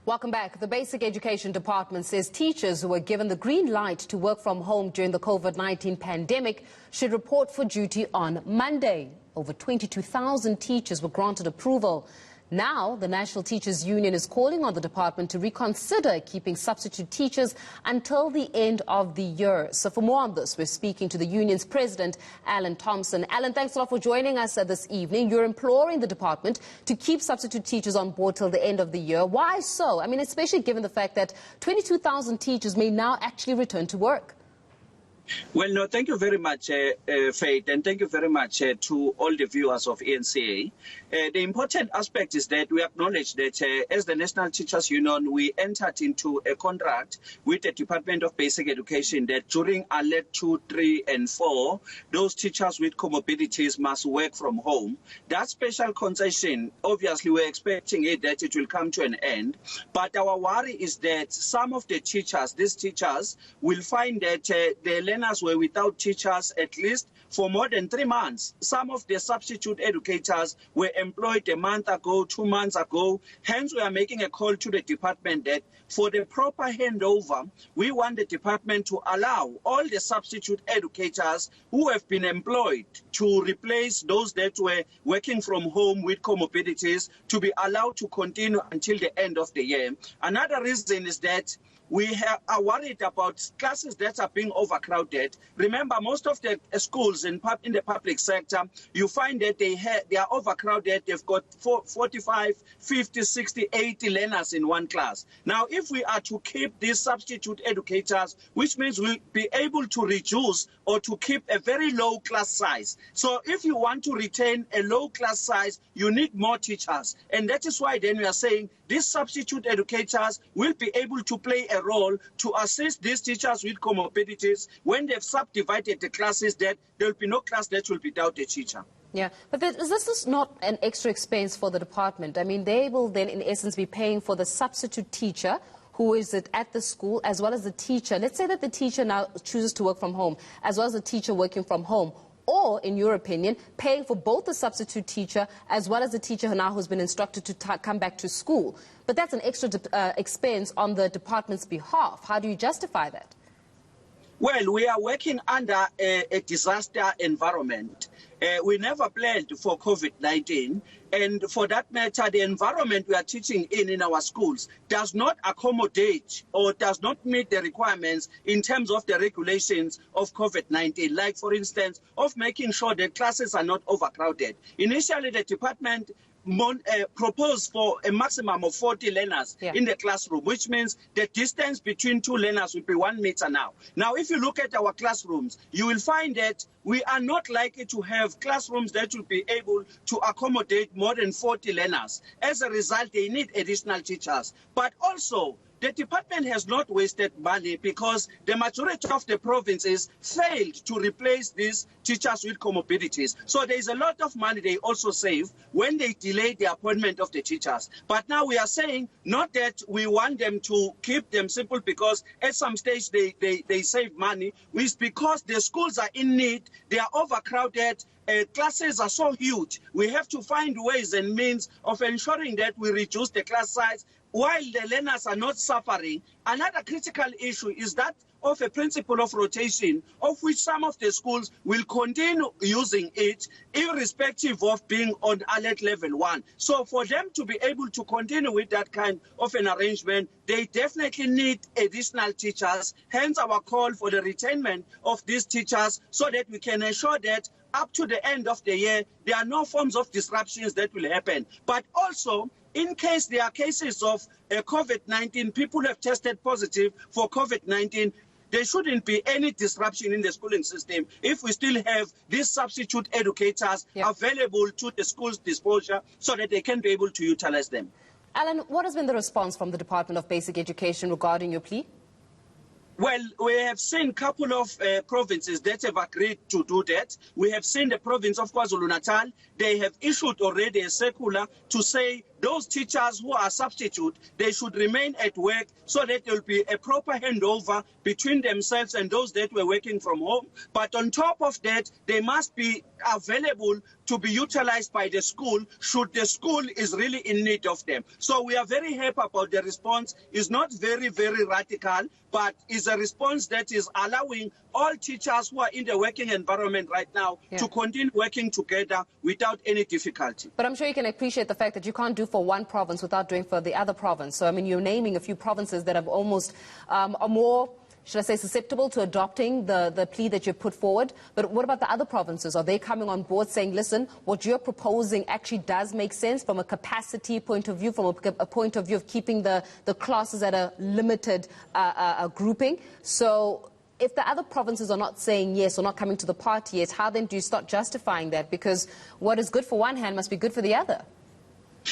Welcome back. The Basic Education Department says teachers who were given the green light to work from home during the COVID-19 pandemic should report for duty on Monday. Over 22,000 teachers were granted approval. Now, the National Teachers Union is calling on the department to reconsider keeping substitute teachers until the end of the year. So for more on this, we're speaking to the union's president, Alan Thompson. Alan, thanks a lot for joining us this evening. You're imploring the department to keep substitute teachers on board till the end of the year. Why so? I mean, especially given the fact that 22,000 teachers may now actually return to work. Well, no, thank you very much, Faith, and thank you very much to all the viewers of ENCA. The important aspect is that we acknowledge that as the National Teachers Union, we entered into a contract with the Department of Basic Education that during Alert 2, 3, and 4, those teachers with comorbidities must work from home. That special concession, obviously, we're expecting that it will come to an end. But our worry is that some of the teachers, these teachers, will find that the learners were without teachers at least for more than 3 months. Some of the substitute educators were employed a month ago, 2 months ago. Hence, we are making a call to the department that for the proper handover, we want the department to allow all the substitute educators who have been employed to replace those that were working from home with comorbidities to be allowed to continue until the end of the year. Another reason is that we are worried about classes that are being overcrowded. Remember, most of the schools in the public sector, you find that they are overcrowded. They've got 45, 50, 60, 80 learners in one class. Now, if we are to keep these substitute educators, which means we'll be able to reduce or to keep a very low class size. So if you want to retain a low class size, you need more teachers. And that is why then we are saying these substitute educators will be able to play a role to assist these teachers with comorbidities when they've subdivided the classes, that there will be no class that will be without a teacher. Yeah, but this is not an extra expense for the department. I mean, they will then in essence be paying for the substitute teacher who is at the school as well as the teacher. Let's say that the teacher now chooses to work from home as well as the teacher working from home. Or, in your opinion, paying for both the substitute teacher as well as the teacher now who's been instructed to come back to school. But that's an extra expense on the department's behalf. How do you justify that? Well, we are working under a disaster environment. We never planned for COVID-19. And for that matter, the environment we are teaching in our schools does not accommodate or does not meet the requirements in terms of the regulations of COVID-19, like, for instance, of making sure that classes are not overcrowded. Initially, the department proposed for a maximum of 40 learners in the classroom, which means the distance between two learners will be 1 meter now. Now, if you look at our classrooms, you will find that we are not likely to have classrooms that will be able to accommodate more than 40 learners. As a result, they need additional teachers. But also, the department has not wasted money because the majority of the provinces failed to replace these teachers with comorbidities. So there is a lot of money they also save when they delay the appointment of the teachers. But now we are saying not that we want them to keep them simple because at some stage they save money. It's because the schools are in need, they are overcrowded, classes are so huge. We have to find ways and means of ensuring that we reduce the class size while the learners are not suffering. Another critical issue is that of a principle of rotation, of which some of the schools will continue using it, irrespective of being on alert level 1. So for them to be able to continue with that kind of an arrangement, they definitely need additional teachers. Hence our call for the retainment of these teachers so that we can ensure that up to the end of the year, there are no forms of disruptions that will happen. But also, in case there are cases of COVID-19, people have tested positive for COVID-19, there shouldn't be any disruption in the schooling system if we still have these substitute educators available to the school's disposal so that they can be able to utilize them. Alan, what has been the response from the Department of Basic Education regarding your plea? Well, we have seen a couple of provinces that have agreed to do that. We have seen the province of KwaZulu-Natal. They have issued already a circular to say those teachers who are substitute, they should remain at work so that there will be a proper handover between themselves and those that were working from home. But on top of that, they must be available to be utilized by the school should the school is really in need of them. So we are very happy about the response. It's not very, very radical, but is a response that is allowing all teachers who are in the working environment right now to continue working together without any difficulty. But I'm sure you can appreciate the fact that you can't do for one province without doing for the other province. So, I mean, you're naming a few provinces that have almost are more, should I say, susceptible to adopting the plea that you put forward. But what about the other provinces? Are they coming on board saying, listen, what you're proposing actually does make sense from a capacity point of view, from a point of view of keeping the classes at a limited grouping? So if the other provinces are not saying yes or not coming to the party yet, how then do you start justifying that? Because what is good for one hand must be good for the other.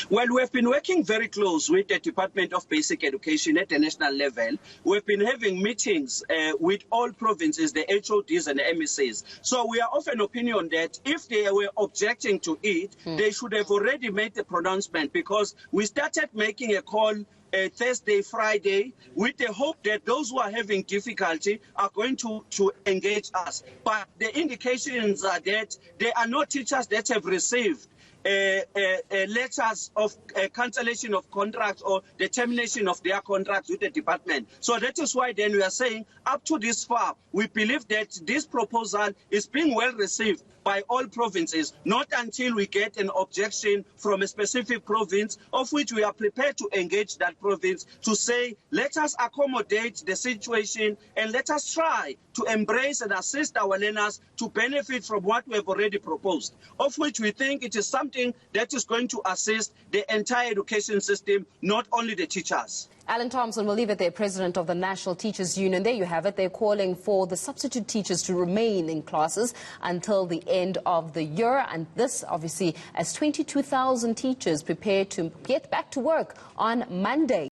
Well, we have been working very close with the Department of Basic Education at the national level. We've been having meetings with all provinces, the HODs and the MSAs. So we are of an opinion that if they were objecting to it, they should have already made the pronouncement, because we started making a call Thursday, Friday, with the hope that those who are having difficulty are going to engage us. But the indications are that there are no teachers that have received letters of cancellation of contracts or the termination of their contracts with the department. So that is why then we are saying up to this far, we believe that this proposal is being well received by all provinces, not until we get an objection from a specific province, of which we are prepared to engage that province to say, let us accommodate the situation and let us try to embrace and assist our learners to benefit from what we have already proposed, of which we think it is something that is going to assist the entire education system, not only the teachers. Alan Thompson, we'll leave it there, President of the National Teachers Union. There you have it. They're calling for the substitute teachers to remain in classes until the end of the year. And this, obviously, as 22,000 teachers prepare to get back to work on Monday.